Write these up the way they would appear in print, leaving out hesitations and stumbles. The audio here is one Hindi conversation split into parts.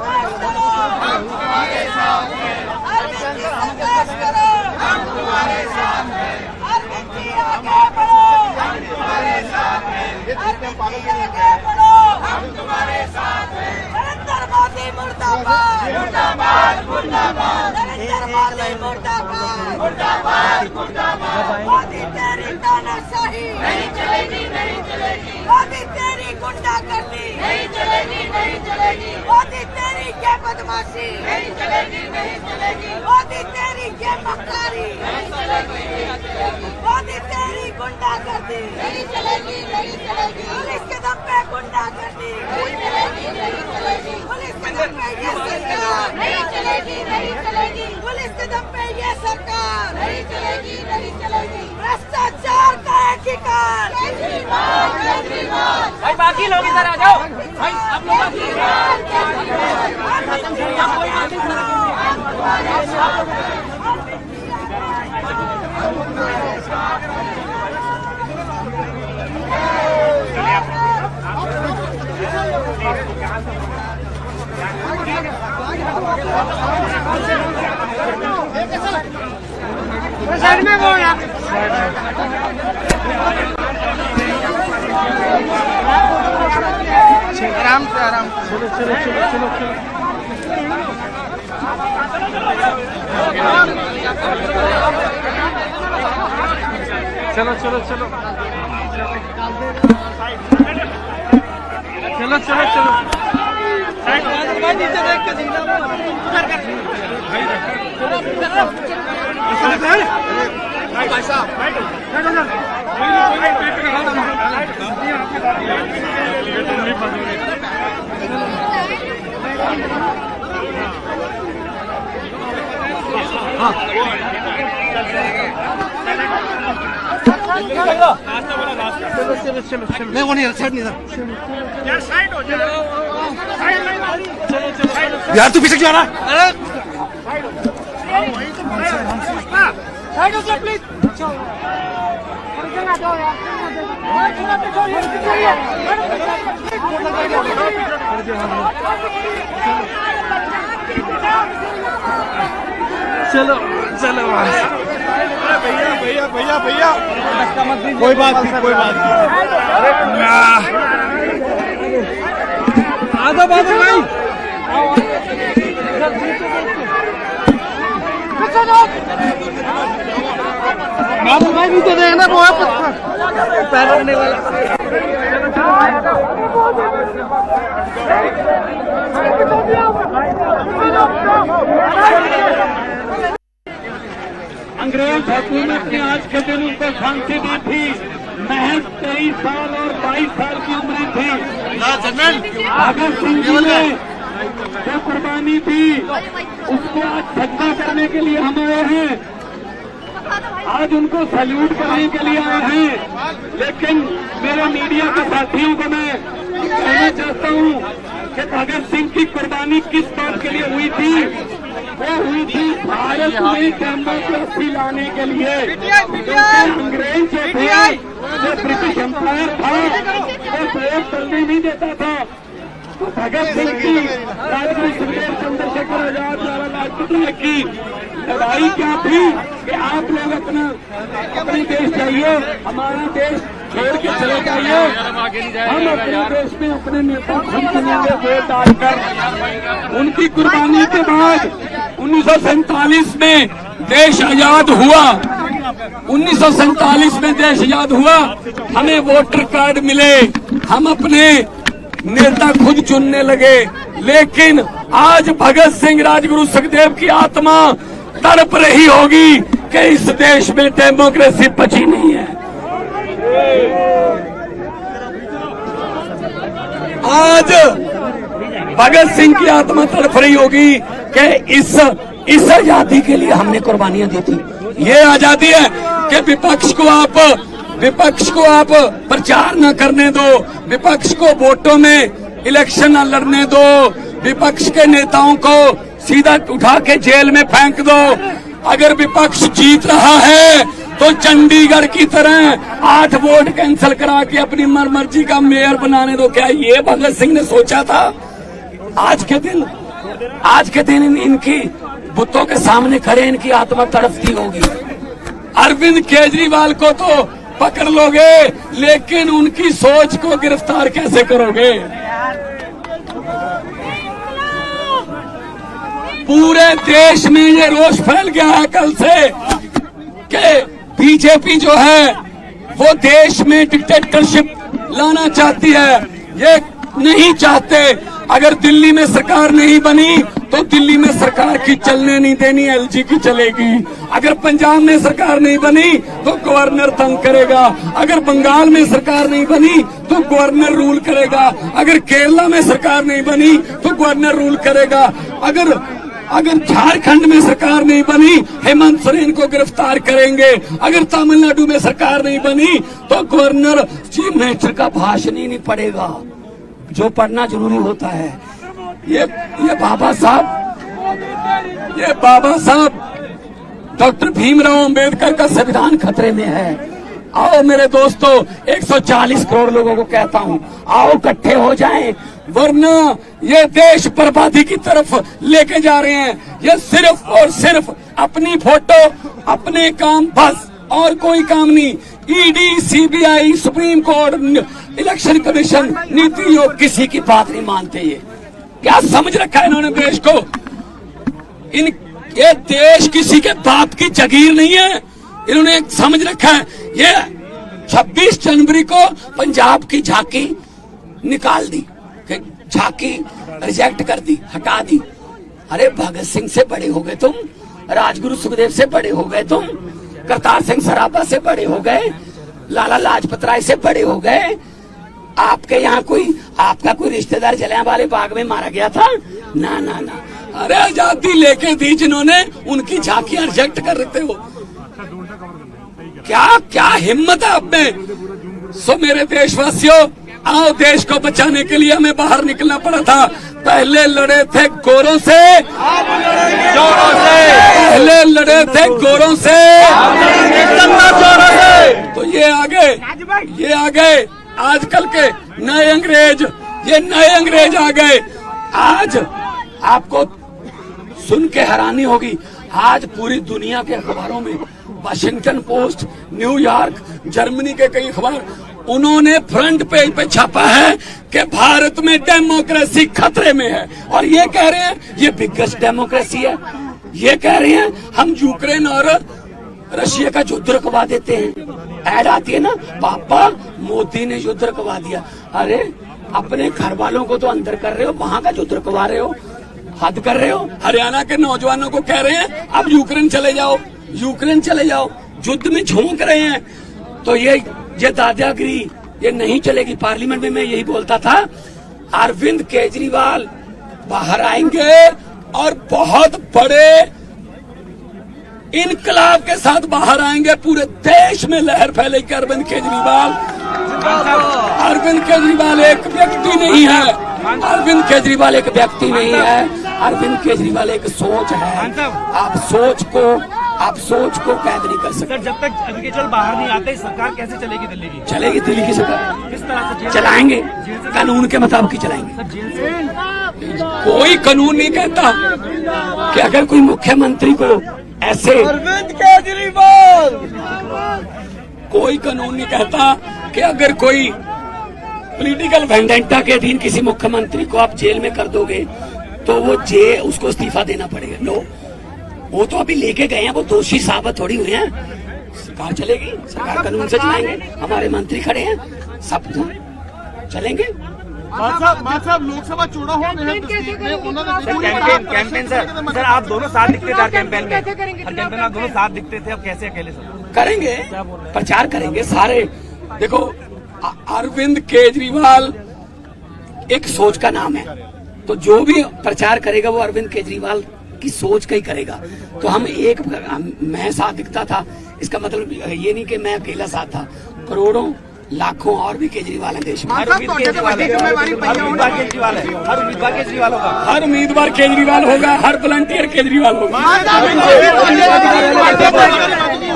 हम तुम्हारे साथ हैं। अरविंद जी संघर्ष करो, हम तुम्हारे साथ हैं। अरविंद जी आगे बढ़ो, हम तुम्हारे साथ हैं। अरविंद जी आगे बढ़ो, हम तुम्हारे साथ हैं। नरेंद्र मोदी मुर्दाबाद, मुर्दाबाद, मुर्दाबाद। नरेंद्र मोदी मुर्दाबाद, मुर्दाबाद, मुर्दाबाद। मोदी तेरी तानाशाही नहीं चलेगी, नहीं चलेगी। मोदी तेरी गुंडागर्दी नहीं चलेगी, नहीं चलेगी। मोदी तेरी ये बदमाशी नहीं चलेगी, नहीं चलेगी। मोदी तेरी ये मक्कारी नहीं चलेगी, नहीं चलेगी। मोदी तेरी गुंडागर्दी नहीं चलेगी, नहीं चलेगी। पुलिस के दम पे गुंडागर्दी नहीं चलेगी, नहीं चलेगी। पुलिस के दम पे ये सरकार नहीं चलेगी, नहीं चलेगी। पुलिस के दम पे ये सरकार नहीं चलेगी, नहीं चलेगी। भ्रष्टाचार का एकीकरण केजरीवाल, केजरीवाल। भाई बाकी लोग इधर आ जाओ भाई, आप लोग साइड में वो यार आराम से, आराम से। चलो चलो चलो चलो चलो चलो चलो चलो चलो चलो चलो साइड भाई, नीचे देख के भाई साहब चलो चलो चलो चलो। नहीं वो नहीं, साइड नहीं यार, साइड हो जाओ। चलो चलो यार, तू पीछे क्यों आ रहा? अरे साइड हो जा प्लीज। चलो चलो भैया भैया भैया भैया, कोई बात नहीं, कोई बात नहीं। आधा बाधा नहीं, बाबू भाई नीचे देखना, वो है पैर रखने वाला। अंग्रेज हुकूमत ने आज के दिन उनको फांसी दी थी। महज 23 साल और 22 साल की उम्र थी। भगत सिंह जी ने जो कुर्बानी थी उसको आज सच्चा करने के लिए हम आए हैं, आज उनको सैल्यूट करने के लिए आए हैं। लेकिन मेरे मीडिया के साथियों को मैं कहना चाहता हूं कि भगत सिंह की कुर्बानी किस बात के लिए हुई थी? वो हुई थी भारत में डेमोक्रेसी लाने के लिए। अंग्रेज जो थे, जो ब्रिटिश एम्पायर था, वो प्रयोग करने नहीं देता था। तो भगत सिंह की, राजगुरु सुखदेव चंद्रशेखर आजाद, लाला लाजपत राय की लड़ाई क्या थी कि आप लोग अपने देश जाइए, हमारा देश छोड़ के चले जाइए। हम अपने देश में अपने नेता हम चुनेंगे वोट डालकर। उनकी कुर्बानी के बाद 1947 में देश आजाद हुआ। 1947 में देश आजाद हुआ, हमें वोटर कार्ड मिले, हम अपने नेता खुद चुनने लगे। लेकिन आज भगत सिंह, राजगुरु सुखदेव की आत्मा तड़प रही होगी कि इस देश में डेमोक्रेसी बची नहीं है। आज भगत सिंह की आत्मा तड़प रही होगी कि इस आजादी के लिए हमने कुर्बानियां दी थी। ये आजादी है कि विपक्ष को आप प्रचार न करने दो, विपक्ष को वोटों में इलेक्शन न लड़ने दो, विपक्ष के नेताओं को सीधा उठा के जेल में फेंक दो। अगर विपक्ष जीत रहा है तो चंडीगढ़ की तरह 8 वोट कैंसिल करा के अपनी मर्जी का मेयर बनाने दो। क्या ये भगत सिंह ने सोचा था? आज के दिन आज के दिन इनकी बुतों के सामने खड़े इनकी आत्मा तड़पती होगी। अरविंद केजरीवाल को तो पकड़ लोगे, लेकिन उनकी सोच को गिरफ्तार कैसे करोगे? पूरे देश में ये रोष फैल गया है कल से कि बीजेपी जो है वो देश में डिक्टेटरशिप लाना चाहती है। ये नहीं चाहते। अगर दिल्ली में सरकार नहीं बनी तो दिल्ली में सरकार की चलने नहीं देनी, एलजी की चलेगी। अगर पंजाब में सरकार नहीं बनी तो गवर्नर तंग करेगा। अगर बंगाल में सरकार नहीं बनी तो गवर्नर रूल करेगा। अगर केरला में सरकार नहीं बनी तो गवर्नर रूल करेगा। अगर झारखंड में सरकार नहीं बनी, हेमंत सोरेन को गिरफ्तार करेंगे। अगर तमिलनाडु में सरकार नहीं बनी तो गवर्नर चीफ मिनिस्टर का भाषण ही नहीं पढ़ेगा, जो पढ़ना जरूरी होता है। ये बाबा साहब डॉक्टर भीमराव अंबेडकर का संविधान खतरे में है। आओ मेरे दोस्तों, 140 करोड़ लोगों को कहता हूं, आओ इकट्ठे हो जाएं, वरना ये देश बर्बादी की तरफ लेके जा रहे हैं। ये सिर्फ और सिर्फ अपनी फोटो, अपने काम, बस और कोई काम नहीं। ED, CBI, supreme court, election commission, NITI Aayog किसी की बात नहीं मानते। ये क्या समझ रखा है इन्होंने देश को? ये देश किसी के बाप की जागीर नहीं है। इन्होंने समझ रखा है। ये 26 जनवरी को पंजाब की झांकी निकाल दी, झांकी रिजेक्ट कर दी, हटा दी। अरे भगत सिंह से बड़े हो गए तुम, राजगुरु सुखदेव से बड़े हो गए तुम, करतार सिंह सराभा से बड़े हो गए, लाला लाजपत राय से बड़े हो गए। आपके यहाँ आपका कोई रिश्तेदार जलियांवाले बाग में मारा गया था? ना ना ना। अरे आजादी लेके दी जिन्होंने, उनकी झांकियां रिजेक्ट कर रहे हो। क्या हिम्मत है आप में? सो मेरे देशवासियों, आओ, देश को बचाने के लिए हमें बाहर निकलना पड़ा था। पहले लड़े थे गोरों से, जोरों से, पहले लड़े थे गोरों से, तो ये आ गए आजकल के नए अंग्रेज। ये नए अंग्रेज आ गए। आज आपको सुन के हैरानी होगी, आज पूरी दुनिया के अखबारों में, वाशिंगटन पोस्ट, न्यूयॉर्क, जर्मनी के कई अखबार, उन्होंने फ्रंट पेज पे छापा है कि भारत में डेमोक्रेसी खतरे में है। और ये कह रहे हैं ये बिगेस्ट डेमोक्रेसी है। ये कह रहे हैं हम यूक्रेन और रशिया का युद्ध रुकवा देते हैं। ऐड आती है ना, पापा मोदी ने युद्ध रुकवा दिया। अरे अपने घर वालों को तो अंदर कर रहे हो, वहां का युद्ध रुकवा रहे हो, हद कर रहे हो। हरियाणा के नौजवानों को कह रहे हैं अब यूक्रेन चले जाओ, यूक्रेन चले जाओ, युद्ध में झोंक रहे हैं। तो ये दादागिरी ये नहीं चलेगी। पार्लियामेंट में मैं यही बोलता था, अरविंद केजरीवाल बाहर आएंगे और बहुत बड़े इनकलाब के साथ बाहर आएंगे। पूरे देश में लहर फैलेगी। अरविंद केजरीवाल एक व्यक्ति नहीं है। अरविंद केजरीवाल एक व्यक्ति नहीं है। अरविंद केजरीवाल एक सोच है। आप सोच को कैद नहीं कर सकते। सर, जब तक अरविंद केजरीवाल बाहर नहीं आते, सरकार कैसे चलेगी दिल्ली की? चलेगी दिल्ली की सरकार। किस तरह से चलाएंगे? कानून के मुताबिक ही चलाएंगे। कोई कानून नहीं कहता कि अगर कोई मुख्यमंत्री को ऐसे, अरविंद केजरीवाल, कोई कानून नहीं कहता कि अगर कोई पॉलिटिकल वेंडेंटा के अधीन किसी मुख्यमंत्री को आप जेल में कर दोगे तो वो उसको इस्तीफा देना पड़ेगा। नो, वो तो अभी लेके गए हैं, वो दोषी साबित थोड़ी हुए हैं। सरकार चलेगी, सरकार कानून से चलाएंगे। हमारे मंत्री खड़े हैं, सब चलेंगे। साहब लोकसभा चुनाव हो गए हैं, कैंपेन सर आप दोनों साथ दिखते थे कैंपेन में, कैंपेन आप दोनों साथ दिखते थे, अब कैसे अकेले सर? करेंगे, प्रचार करेंगे सारे। देखो, अरविंद केजरीवाल एक सोच का नाम है, तो जो भी प्रचार करेगा वो अरविंद केजरीवाल की सोच का ही करेगा। तो मैं साथ दिखता था, इसका मतलब ये नहीं कि मैं अकेला साथ था। करोड़ों लाखों और भी केजरीवाल है देश में। हर उम्मीदवार केजरीवाल होगा, हर उम्मीदवार केजरीवाल होगा, हर वॉलंटियर केजरीवाल होगा।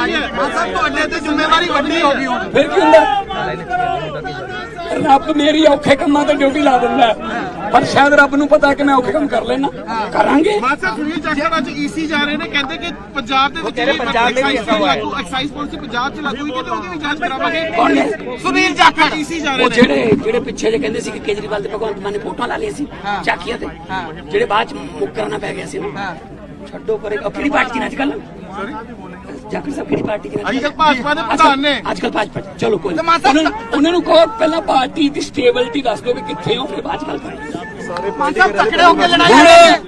ਤੁਹਾਡੇ ਤੇ ਜ਼ਿੰਮੇਵਾਰੀ ਵੱਡੀ ਹੋ ਗਈ ਹੁਣ। फिर क्यों रब मेरी औखे कमां ते ड्यूटी ला दिंदा है, पर शायद रब नूं पता कि मैं औखे काम कर लेना करांगे। ਮਾਨ ਸਾਹਿਬ ਸੁਨੀਲ ਜਾਖੜ ਅੱਜ ਈਸੀ ਜਾ ਰਹੇ ਨੇ, ਕਹਿੰਦੇ ਕਿ ਪੰਜਾਬ ਦੇ ਵਿੱਚ ਐਕਸਾਈਜ਼ ਪਾਲਿਸੀ ਪੰਜਾਬ 'ਚ ਲਾਗੂ ਹੋਈ ਤੇ ਉਹਦੀ ਵੀ ਜਾਂਚ ਕਰਾਵਾਂਗੇ। कौन है? ਸੁਨੀਲ ਜਾਖੜ ਈਸੀ ਜਾ ਰਹੇ ਉਹ ਨੇ। ਜਿਹੜੇ ਪਿੱਛੇ ਜੇ ਕਹਿੰਦੇ ਸੀ ਕਿ ਕੇਜਰੀਵਾਲ ਤੇ ਭਗਵੰਤ ਮਾਨ ਨੇ ਫੋਟੋਆਂ ਲਾ ਲਈਆਂ ਸੀ ਚਾਕੀਆਂ ਤੇ, ਜਿਹੜੇ ਬਾਅਦ ਚ ਮੁੱਕਰਨਾ ਪੈ ਗਿਆ ਸੀ ਨਾ, ਛੱਡੋ ਪਰੇ। ਕਿਹੜੀ ਪਾਰਟੀ ਨੇ ਅੱਜ ਕੱਲ? ਜਾਖੜ ਸਾਹਿਬ ਕਿਹੜੀ ਪਾਰਟੀ ਨੇ? ਅੱਜ ਕੱਲ ਭਾਜਪਾ ਦੇ ਪ੍ਰਧਾਨ ਨੇ। ਅੱਜ ਕੱਲ ਭਾਜਪਾ ਚਲੋ ਕੋਈ ਉਹਨਾਂ ਨੂੰ ਕਹੋ ਪਹਿਲਾਂ ਪਾਰਟੀ ਦੀ ਸਟੇਬਿਲਿਟੀ ਦੱਸ ਦਿਓ ਵੀ ਕਿੱਥੇ ਹੋ, ਫਿਰ ਬਾਅਦ ਚ ਗੱਲ ਕਰਾਂਗੇ। ਮਾਨ ਸਾਹਿਬ ਤਕੜੇ ਹੋ ਕੇ ਲੜਾਈ ਹੁਣ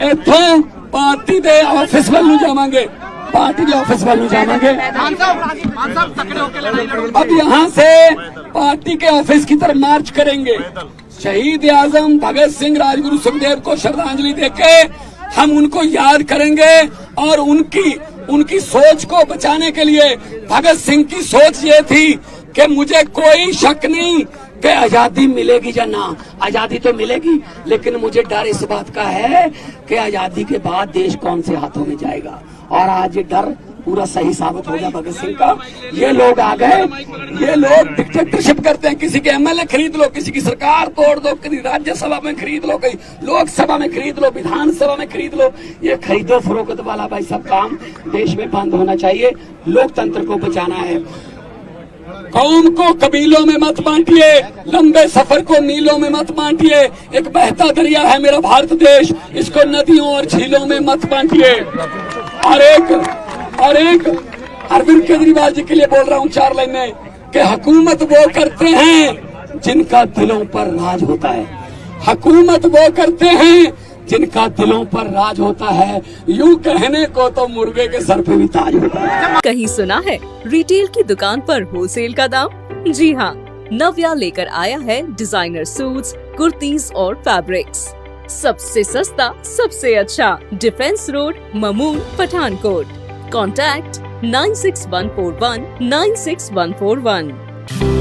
ਇੱਥੋਂ ਪਾਰਟੀ ਦੇ ਆਫਿਸ ਵੱਲ ਨੂੰ ਜਾਵਾਂਗੇ, पार्टी के ऑफिस वालों जाएंगे। मान साहब तकड़े होकर लड़ाई लड़ोगे। अब यहाँ से पार्टी के ऑफिस की तरफ मार्च करेंगे। शहीद आजम भगत सिंह राजगुरु सुखदेव को श्रद्धांजलि देके हम उनको याद करेंगे और उनकी सोच को बचाने के लिए, भगत सिंह की सोच ये थी कि मुझे कोई शक नहीं कि आजादी मिलेगी या ना, आजादी तो मिलेगी, लेकिन मुझे डर इस बात का है कि आजादी के बाद देश कौन से हाथों में जाएगा। और आज ये डर पूरा सही साबित हो गया भगत सिंह का। ये लोग आ गए, ये लोग डिक्टेटरशिप करते हैं, किसी के एमएलए खरीद लो, किसी की सरकार तोड़ दो, किसी राज्यसभा में खरीद लो, कहीं लोकसभा में खरीद लो, विधानसभा में खरीद लो। ये खरीदो फरोख्त वाला भाई सब काम देश में बंद होना चाहिए। लोकतंत्र को बचाना है। कौम को कबीलों में मत बांटिए, लंबे सफर को मीलों में मत बांटिए। एक बहता दरिया है मेरा भारत देश, इसको नदियों और झीलों में मत बांटिए। और एक अरविंद केजरीवाल जी के लिए बोल रहा हूँ 4 लाइनें कि हुकूमत वो करते हैं जिनका दिलों पर राज होता है, हुकूमत वो करते हैं जिनका दिलों पर राज होता है। यूं कहने को तो मुर्गे के सर पे भी ताज होता है। कहीं सुना है रिटेल की दुकान पर होलसेल का दाम? जी हाँ, नव्या लेकर आया है डिजाइनर सूट्स, कुर्तीज और फैब्रिक्स। सबसे सस्ता, सबसे अच्छा, defence road, Mamun, Pathankot. Contact 9614196141।